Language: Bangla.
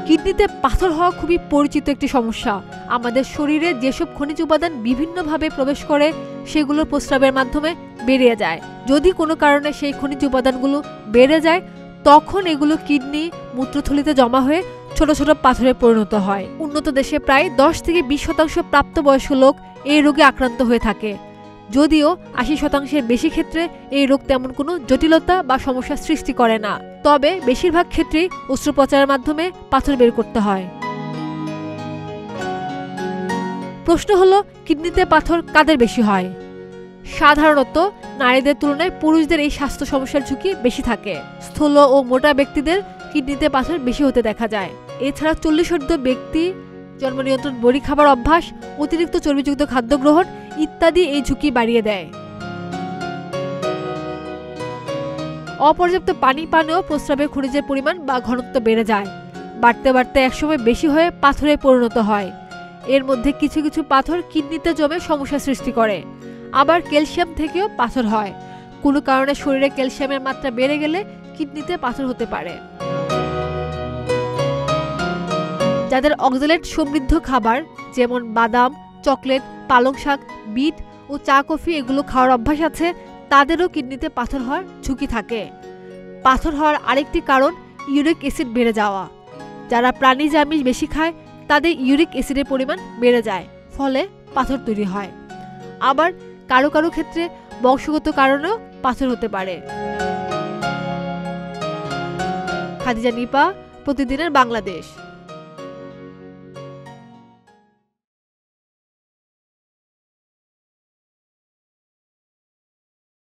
কিডনিতে পাথর হওয়া খুবই পরিচিত একটি সমস্যা। আমাদের শরীরে যেসব খনিজ উপাদান বিভিন্নভাবে প্রবেশ করে সেগুলো প্রস্রাবের মাধ্যমে বেরিয়ে যায়। যদি কোনো কারণে সেই খনিজ উপাদানগুলো বেড়ে যায় তখন এগুলো কিডনি মূত্রথলিতে জমা হয়ে ছোট ছোট পাথরে পরিণত হয়। উন্নত দেশে প্রায় 10 থেকে 20% প্রাপ্তবয়স্ক লোক এই রোগে আক্রান্ত হয়ে থাকে, যদিও 80%-এর বেশি ক্ষেত্রে এই রোগ তেমন কোনো জটিলতা বা সমস্যা সৃষ্টি করে না। তবে বেশিরভাগ ক্ষেত্রেই অস্ত্রোপচারের মাধ্যমে পাথর বের করতে হয়। প্রশ্ন হলো, কিডনিতে পাথর কাদের বেশি হয়? সাধারণত নারীদের তুলনায় পুরুষদের এই স্বাস্থ্য সমস্যার ঝুঁকি বেশি থাকে। স্থূল ও মোটা ব্যক্তিদের কিডনিতে পাথর বেশি হতে দেখা যায়। এছাড়া 40 ব্যক্তি, জন্ম নিয়ন্ত্রণ বড়ি খাবার অভ্যাস, অতিরিক্ত চর্বিযুক্ত খাদ্য গ্রহণ ইত্যাদি এই ঝুঁকি বাড়িয়ে দেয়। অপর্যাপ্ত পানি পানেও প্রস্রাবে খনিজের পরিমাণ বা ঘনত্ব বেড়ে যায়। বাড়তে বাড়তে একসময় বেশি হয়ে পাথরে পরিণত হয়। এর মধ্যে কিছু কিছু পাথর কিডনিতে জমে সমস্যা সৃষ্টি করে। আবার ক্যালসিয়াম থেকেও পাথর হয়। কোনো কারণে শরীরে ক্যালসিয়ামের মাত্রা বেড়ে গেলে কিডনিতে পাথর হতে পারে। যাদের অক্সালেট সমৃদ্ধ খাবার যেমন বাদাম, চকলেট, পালং শাক, বিট ও চা কফি এগুলো খাওয়ার অভ্যাস আছে তাদেরও কিডনিতে পাথর হওয়ার ঝুঁকি থাকে। পাথর হওয়ার আরেকটি কারণ ইউরিক অ্যাসিড বেড়ে যাওয়া। যারা প্রাণীজ আমিষ বেশি খায় তাদের ইউরিক অ্যাসিডের পরিমাণ বেড়ে যায়, ফলে পাথর তৈরি হয়। আবার কারো কারো ক্ষেত্রে বংশগত কারণেও পাথর হতে পারে। খাদিজা নিপা, প্রতিদিনের বাংলাদেশ।